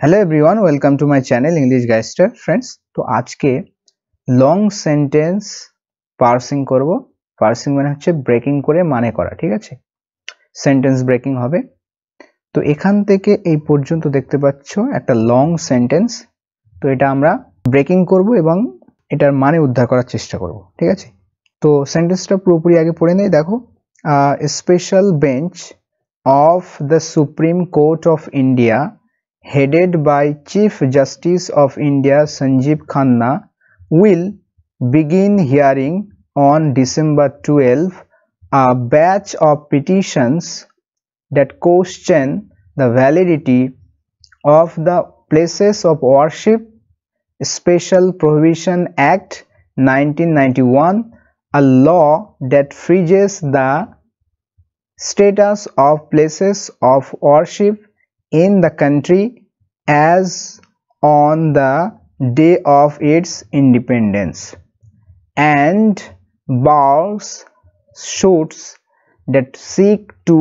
Hello everyone, welcome to my channel English guyster friends. तो आज के लंग सेंटेंस पार्सिंग करब। पार्सिंग माने হচ্ছে ব্রেকিং করে মানে করা, ঠিক আছে। সেন্টেন্স ব্রেকিং হবে। তো এখান থেকে এই পর্যন্ত দেখতে পাচ্ছ একটা লং সেন্টেন্স। তো এটা আমরা ব্রেকিং করব এবং এটার মানে উদ্ধার করার চেষ্টা করব, ঠিক আছে। তো সেন্টেন্সটা পুরোপুরি আগে পড়ে নেই। দেখো, special bench of the supreme Court of India headed by Chief Justice of India Sanjeev Khanna will begin hearing on December 12 a batch of petitions that question the validity of the Places of Worship Special Prohibition Act 1991, a law that freezes the status of places of worship in the country as on the day of its independence, and bars suits that seek to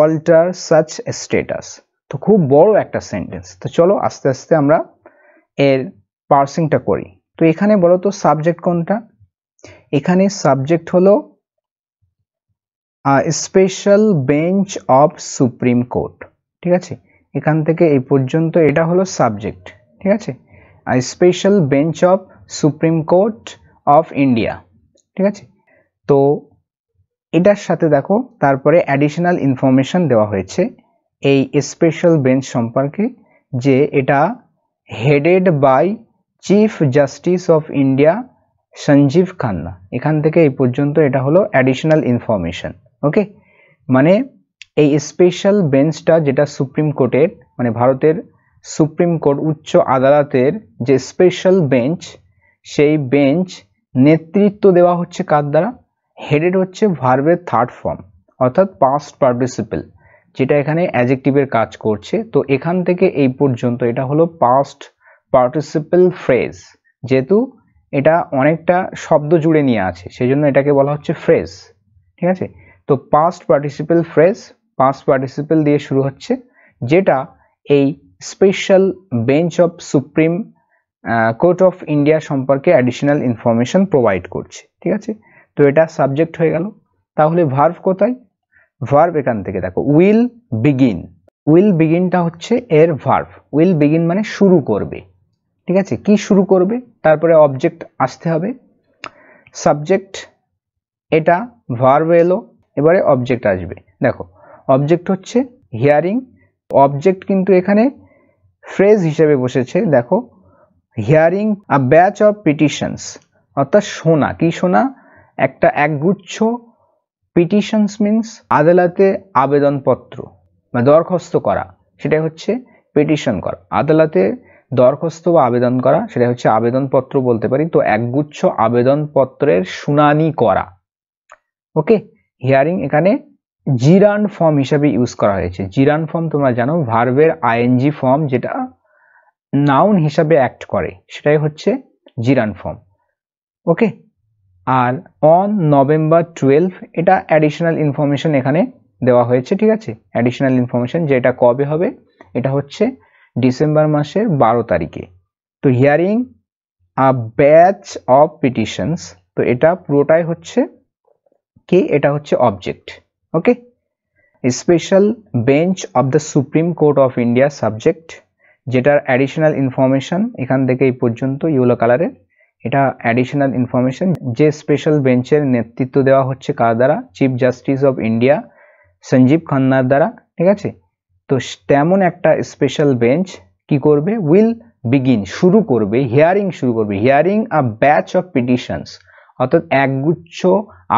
alter such status। তো খুব বড় একটা sentence. তো চলো আস্তে আস্তে আমরা এর পার্সিংটা করি। তো এখানে বলো তো সাবজেক্ট কোনটা? এখানে সাবজেক্ট হলো special bench of Supreme court, ঠিক আছে। এখান থেকে এই পর্যন্ত এটা হলো সাবজেক্ট, ঠিক আছে। আর special bench of Supreme Court of India, ঠিক আছে। তো এটার সাথে দেখো তারপরে অ্যাডিশনাল ইনফরমেশন দেওয়া হয়েছে এই স্পেশাল বেঞ্চ সম্পর্কে, যে এটা headed by chief justice of India Sanjiv Khanna. এখান থেকে এই পর্যন্ত এটা হলো অ্যাডিশনাল ইনফরমেশন। ওকে, মানে এই স্পেশাল বেঞ্চটা যেটা সুপ্রিম কোর্টের, মানে ভারতের সুপ্রিম কোর্ট উচ্চ আদালতের যে স্পেশাল বেঞ্চ, সেই বেঞ্চ নেতৃত্ব দেওয়া হচ্ছে কার দ্বারা? হেডেড হচ্ছে ভার্বের থার্ড ফর্ম, অর্থাৎ পাস্ট পার্টিসিপল, যেটা এখানে অ্যাডজেক্টিভের কাজ করছে। তো এখান থেকে এই পর্যন্ত এটা হলো পাস্ট পার্টিসিপল ফ্রেজ। যেহেতু এটা অনেকটা শব্দ জুড়ে নিয়ে আছে, সেই জন্য এটাকে বলা হচ্ছে ফ্রেজ, ঠিক আছে। তো past participle phrase, past participle দিয়ে শুরু হচ্ছে, যেটা এই special bench of Supreme Court of India সম্পর্কে অ্যাডিশনাল ইনফরমেশন প্রোভাইড করছে, ঠিক আছে। তো এটা সাবজেক্ট হয়ে গেল। তাহলে ভার্ব কোথায়? ভার্ব এখান থেকে দেখো, উইল বিগিন। উইল বিগিনটা হচ্ছে এর ভার্ব। উইল বিগিন মানে শুরু করবে, ঠিক আছে। কি শুরু করবে? তারপরে অবজেক্ট আসতে হবে। সাবজেক্ট এটা, ভার্ব এলো, এবারে অবজেক্ট আসবে। দেখো অবজেক্ট হচ্ছে হিয়ারিং। অবজেক্ট কিন্তু এখানে ফ্রেজ হিসেবে বসেছে। দেখো, hearing a batch of petitions, অর্থাৎ শোনা। কি শোনা? একটা একগুচ্ছ। পিটিশনস মিন্স আদালতে আবেদনপত্র বা দরখাস্ত করা, সেটাই হচ্ছে পিটিশন করা। আদালতে দরখাস্ত বা আবেদন করা, সেটা হচ্ছে আবেদনপত্র বলতে পারি। তো একগুচ্ছ আবেদনপত্রের শুনানি করা। ওকে, হিয়ারিং এখানে জিরান্ড ফর্ম হিসাবে ইউজ করা হয়েছে। জিরান্ড ফর্ম তোমরা জানো, ভার্বের আইএনজি ফর্ম যেটা নাউন হিসাবে অ্যাক্ট করে, সেটাই হচ্ছে জিরান্ড ফর্ম। ওকে, আর অন নভেম্বর 12 এটা অ্যাডিশনাল ইনফরমেশন এখানে দেওয়া হয়েছে, ঠিক আছে। অ্যাডিশনাল ইনফরমেশন যেটা কবে হবে? এটা হচ্ছে ডিসেম্বর মাসের 12 তারিখে। তো hearing a batch of petitions, তো এটা পুরোটাই হচ্ছে কি? এটা হচ্ছে object. Okay, special bench of the supreme Court of India subject, যেটার অ্যাডিশনাল ইনফরমেশন এখান থেকে এই পর্যন্ত ইয়েলো কালারের, এটা অ্যাডিশনাল ইনফরমেশন। যে স্পেশাল বেঞ্চের নেতৃত্ব দেওয়া হচ্ছে কার দ্বারা? Chief justice of India Sanjiv খান্নার দ্বারা, ঠিক আছে। তো তেমন একটা স্পেশাল বেঞ্চ কি করবে? উইল বিগিন, শুরু করবে, হিয়ারিং শুরু করবে। Hearing a batch of petitions, অর্থাৎ একগুচ্ছ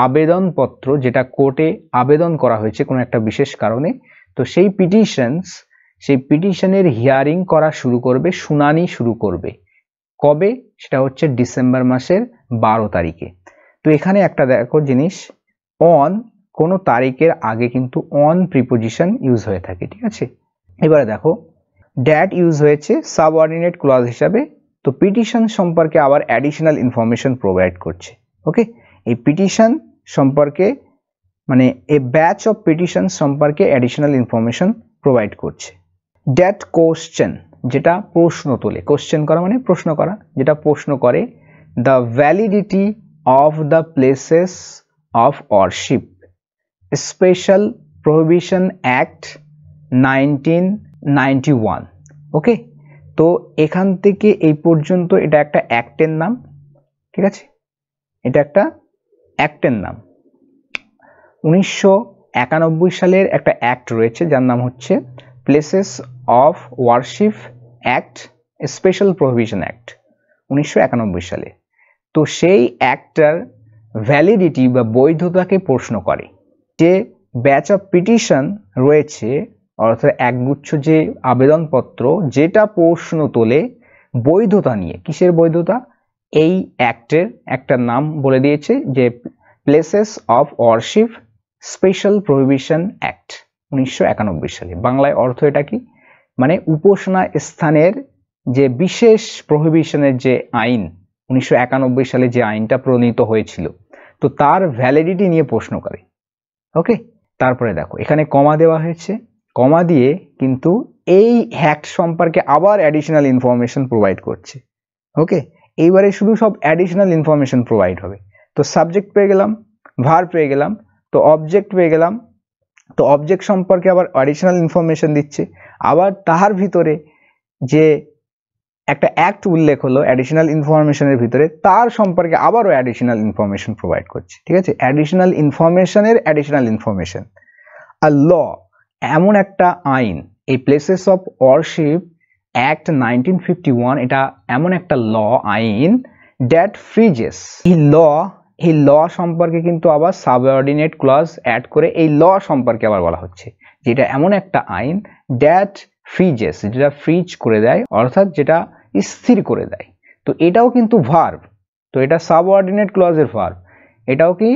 আবেদনপত্র যেটা কোর্টে আবেদন করা হয়েছে কোনো একটা বিশেষ কারণে। তো সেই পিটিশনস, সেই পিটিশনের হিয়ারিং করা শুরু করবে, শুনানি শুরু করবে। কবে? সেটা হচ্ছে ডিসেম্বর মাসের 12 তারিখে। তো এখানে একটা দেখো জিনিস, অন কোনো তারিখের আগে কিন্তু অন প্রিপোজিশন ইউজ হয়ে থাকে, ঠিক আছে। এবারে দেখো, ড্যাট ইউজ হয়েছে সাবঅর্ডিনেট ক্লজ হিসাবে। তো পিটিশন সম্পর্কে আবার অ্যাডিশনাল ইনফরমেশন প্রোভাইড করছে। ওকে, এই পিটিশন সম্পর্কে মানে এ ব্যাচ অফ পিটিশন সম্পর্কে অ্যাডিশনাল ইনফরমেশন প্রোভাইড করছে। ড্যাট কোশ্চেন, যেটা প্রশ্ন তোলে, কোশ্চেন করা মানে প্রশ্ন করা, যেটা প্রশ্ন করে the validity of the places of warship special prohibition act 1991। ওকে, তো এখান থেকে এই পর্যন্ত এটা একটা অ্যাক্টের নাম, ঠিক আছে, এটা একটা অ্যাক্টের নাম। 1991 সালের একটা অ্যাক্ট রয়েছে যার নাম হচ্ছে places of warship act special prohibition act 1991 সালে। তো সেই অ্যাক্টটার ভ্যালিডিটি বা বৈধতাকে প্রশ্ন করে। যে ব্যাচ অফ পিটিশন রয়েছে অর্থাৎ একগুচ্ছ যে আবেদনপত্র যেটা প্রশ্ন তোলে বৈধতা নিয়ে, কিসের বৈধতা, এই অ্যাক্টের একটা নাম বলে দিয়েছে যে places of warship special prohibition act 1991 সালে। বাংলায় অর্থ এটা কি, মানে উপাসনা স্থানের যে বিশেষ প্রহিবিশনের যে আইন 1991 সালে যে আইনটা প্রণীত হয়েছিল, তো তার ভ্যালিডিটি নিয়ে প্রশ্ন করে। ওকে, তারপরে দেখো এখানে কমা দেওয়া হয়েছে, কমা দিয়ে কিন্তু এই অ্যাক্ট সম্পর্কে আবার অ্যাডিশনাল ইনফরমেশন প্রোভাইড করছে। ওকে, এইবারে শুধু সব অ্যাডিশনাল ইনফরমেশন প্রোভাইড হবে। তো সাবজেক্ট পেয়ে গেলাম, ভার্ব পেয়ে গেলাম, তো অবজেক্ট পেয়ে গেলাম, তো অবজেক্ট সম্পর্কে আবার অ্যাডিশনাল ইনফরমেশন দিচ্ছে। আবার তার ভিতরে যে একটা অ্যাক্ট উল্লেখ হলো অ্যাডিশনাল ইনফরমেশনের ভিতরে, তার সম্পর্কে আবারও অ্যাডিশনাল ইনফরমেশন প্রোভাইড করছে। ঠিক আছে, অ্যাডিশনাল ইনফরমেশনের অ্যাডিশনাল ইনফরমেশন। আর ল এমন একটা আইন, এই প্লেসেস অফ ওয়ারশিপ অ্যাক্ট 1951, এটা এমন একটা ল আইন দ্যাট ফ্রিজেস, এই ল সম্পর্কে কিন্তু আবার সাবঅর্ডিনেট ক্লজ অ্যাড করে এই ল সম্পর্কে আবার বলা হচ্ছে, যেটা এমন একটা আইন দ্যাট ফ্রিজেস, যেটা ফ্রিজ করে দেয় অর্থাৎ যেটা স্থির করে দেয়। তো এটাও কিন্তু ভার্ব, তো এটা সাবঅর্ডিনেট ক্লজের ভার্ব, এটাও কি,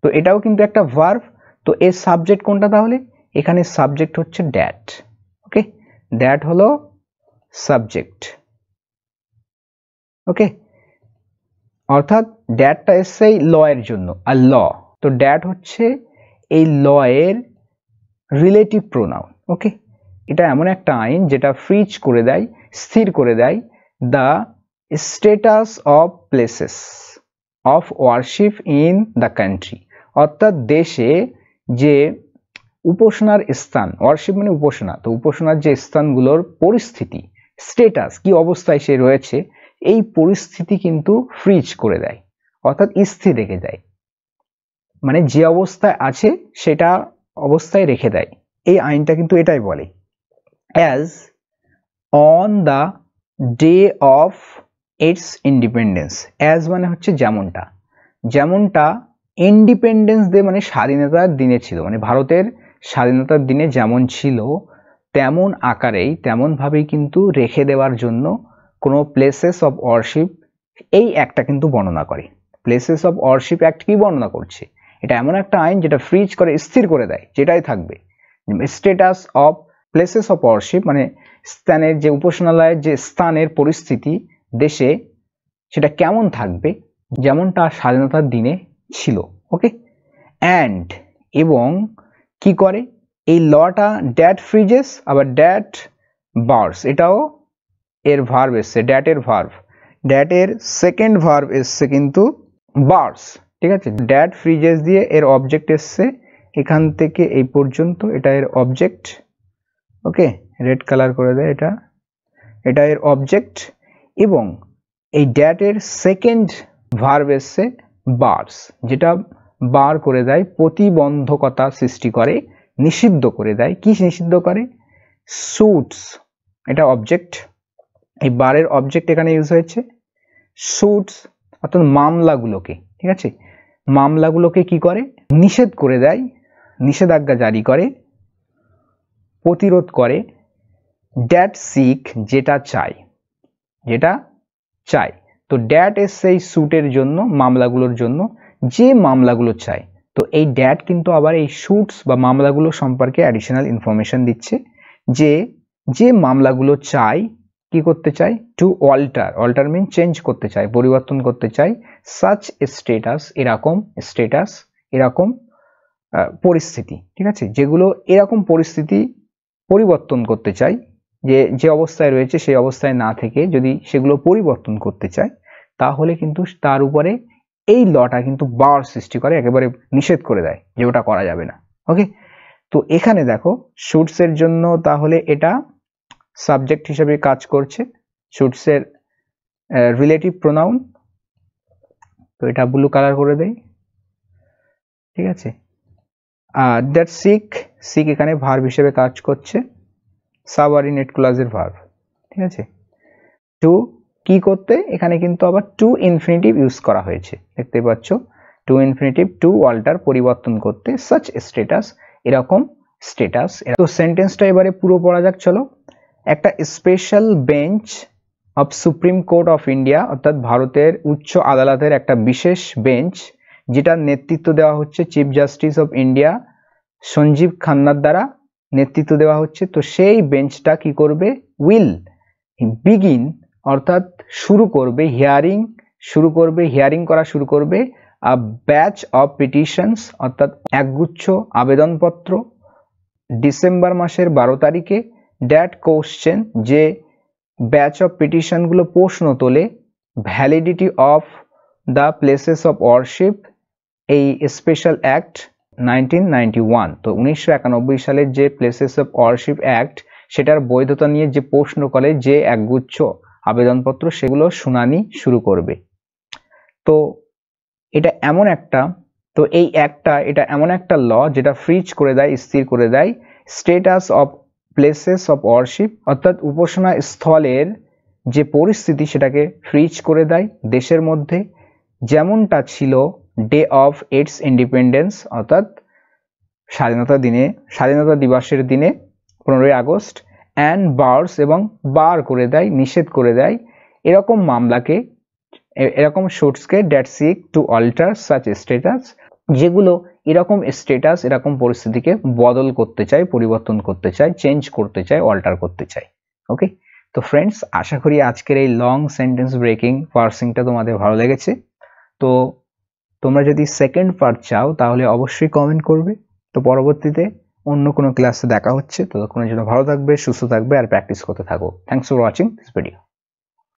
তো এটাও কিন্তু একটা ভার্ব। তো এর সাবজেক্ট কোনটা তাহলে, এখানে সাবজেক্ট হচ্ছে দ্যাট। ওকে, দ্যাট হলো সাবজেক্ট। ওকে, অর্থাৎ দ্যাটটা এসছে এই ল এর জন্য, আর ল, তো দ্যাট হচ্ছে এই ল এর রিলেটিভ প্রোনাউন। ওকে, এটা এমন একটা আইন যেটা ফ্রিজ করে দেয়, স্থির করে দেয় the status of places of warship in the country, অর্থাৎ দেশে যে উপাসনার স্থান, ওয়ারশিপ মানে উপাসনা, তো উপাসনার যে স্থানগুলোর পরিস্থিতি, স্ট্যাটাস কি অবস্থায় সে রয়েছে, এই পরিস্থিতি কিন্তু ফ্রিজ করে দেয় অর্থাৎ স্থির রেখে দেয়, মানে যে অবস্থায় আছে সেটা অবস্থায় রেখে দেয়। এই আইনটা কিন্তু এটাই বলে। As on the day of its independence, as মানে হচ্ছে যেমনটা, যেমনটা ইন্ডিপেন্ডেন্স ডে মানে স্বাধীনতার দিনে ছিল, মানে ভারতের স্বাধীনতার দিনে যেমন ছিল তেমন আকারেই তেমন ভাবেই কিন্তু রেখে দেওয়ার জন্য কোনো প্লেসেস অফ ওয়ারশিপ এই অ্যাক্টটা কিন্তু বর্ণনা করে। প্লেসেস অফ ওয়ারশিপ অ্যাক্ট কি বর্ণনা করছে, এটা এমন একটা আইন যেটা ফ্রিজ করে, স্থির করে দেয়, যেটাই থাকবে status of places of warship, মানে স্থানের যে উপাসনালয়ের যে স্থানের পরিস্থিতি দেশে সেটা কেমন থাকবে যেমনটা স্বাধীনতার দিনে ছিল। ওকে, অ্যান্ড এবং কি করে এই লটা ড্যাট ফ্রিজেস, আবার ড্যাট বার্স, এটাও এর ভার্ব এসছে, ড্যাটের ভার্ব, ড্যাটের সেকেন্ড ভার্ব এসছে কিন্তু বার্স। ঠিক আছে, ড্যাট ফ্রিজেস দিয়ে এর অবজেক্ট এসছে এখান থেকে এই পর্যন্ত, এটা এর অবজেক্ট। ওকে, রেড কালার করে দেয়, এটা এর অবজেক্ট, এবং এই ড্যাটের সেকেন্ড ভার্ব এসছে বার্স, যেটা বার করে দেয়, প্রতিবন্ধকতা সৃষ্টি করে, নিষিদ্ধ করে দেয়। কি নিষিদ্ধ করে, সুটস, এটা অবজেক্ট, এই বারের অবজেক্ট এখানে ইউজ হয়েছে, সুটস অর্থাৎ মামলাগুলোকে, ঠিক আছে, মামলাগুলোকে কি করে, নিষেধ করে দেয়, নিষেধাজ্ঞা জারি করে, প্রতিরোধ করে, ড্যাট সিক, যেটা চায়, যেটা চায়। তো ড্যাট এসছে এই সুটের জন্য, মামলাগুলোর জন্য, যে মামলাগুলো চায়। তো এই ড্যাট কিন্তু আবার এই সুটস বা মামলাগুলো সম্পর্কে অ্যাডিশনাল ইনফরমেশন দিচ্ছে, যে যে মামলাগুলো চায়, কি করতে চায়, to alter, alter mean change করতে চায়, পরিবর্তন করতে চায়, সাচ স্ট্যাটাস, এরকম স্ট্যাটাস, এরকম পরিস্থিতি, ঠিক আছে, যেগুলো এরকম পরিস্থিতি পরিবর্তন করতে চায়, যে অবস্থায় রয়েছে সেই অবস্থায় না থেকে যদি সেগুলো পরিবর্তন করতে চায়, তাহলে কিন্তু তার উপরে এই লটা কিন্তু বার সৃষ্টি করে, একেবারে নিষেধ করে দেয় যে ওটা করা যাবে না। ওকে, তো এখানে দেখো শুটস এর জন্য তাহলে এটা সাবজেক্ট হিসেবে কাজ করছে, শুটস এর রিলেটিভ প্রোনাউন। তো এটা ব্লু কালার করে দেই, ঠিক আছে। দ্যাট সিক, সিক এখানে ভার্ব হিসেবে কাজ করছে, সাবঅর্ডিনেট ক্লজের ভার্ব, ঠিক আছে। টু কি করতে, এখানে কিন্তু আবার টু ইনফিনিটিভ ইউজ করা হয়েছে, দেখতে পাচ্ছ, টু ইনফিনিটিভ, টু অল্টার পরিবর্তন করতে, সাচ স্ট্যাটাস এরকম স্ট্যাটাস। তো সেন্টেন্সটা এবারে পুরো পড়া যাক, চলো। একটা special bench of Supreme Court of India, অর্থাৎ ভারতের উচ্চ আদালতের একটা বিশেষ বেঞ্চ, যেটার নেতৃত্ব দেওয়া হচ্ছে chief justice of India Sanjiv খান্নার দ্বারা নেতৃত্ব দেওয়া হচ্ছে। তো সেই বেঞ্চটা কি করবে, উইল বিগিন, অর্থাৎ শুরু করবে, হিয়ারিং করা শুরু করবে আ ব্যাচ অফ পিটিশনস, অর্থাৎ একগুচ্ছ আবেদনপত্র, ডিসেম্বর মাসের 12 তারিখে, দ্যাট কোশ্চেন, যে ব্যাচ অফ পিটিশন গুলো প্রশ্ন তোলে, validity of the places of warship, এই স্পেশাল অ্যাক্ট 1991। তো 1991 সালের যে প্লেসেস অফ ওয়ারশিপ অ্যাক্ট, সেটার বৈধতা নিয়ে যে প্রশ্ন করে যে একগুচ্ছ আবেদনপত্র, সেগুলো শুনানি শুরু করবে। তো এটা এমন একটা, তো এই অ্যাক্টটা, এটা এমন একটা ল যেটা ফ্রিজ করে দেয়, স্থির করে দেয় status of places of warship, অর্থাৎ উপাসনা স্থলের যে পরিস্থিতি সেটাকে ফ্রিজ করে দেয় দেশের মধ্যে, যেমনটা ছিল ডে অফ ইটস ইন্ডিপেন্ডেন্স, অর্থাৎ স্বাধীনতা দিবসের দিনে 15ই আগস্ট, অ্যান্ড বার্স, এবং বার করে দেয়, নিষেধ করে দেয় এরকম মামলাকে, এরকম শুটসকে, that seek to alter such status, যেগুলো এরকম স্ট্যাটাস, এরকম পরিস্থিতিকে বদল করতে চায়, পরিবর্তন করতে চায়, চেঞ্জ করতে চায়, অল্টার করতে চায়। ওকে, তো ফ্রেন্ডস, আশা করি আজকের এই লং সেন্টেন্স ব্রেকিং পার্সিংটা তোমাদের ভালো লেগেছে। তো তোমরা যদি সেকেন্ড পার্ট চাও তাহলে অবশ্যই কমেন্ট করবে। তো পরবর্তীতে অন্য কোনো ক্লাসে দেখা হচ্ছে, ততক্ষণের জন্য ভালো থাকবে, সুস্থ থাকবে, আর প্র্যাকটিস করতে থাকো। Thanks for watching this video.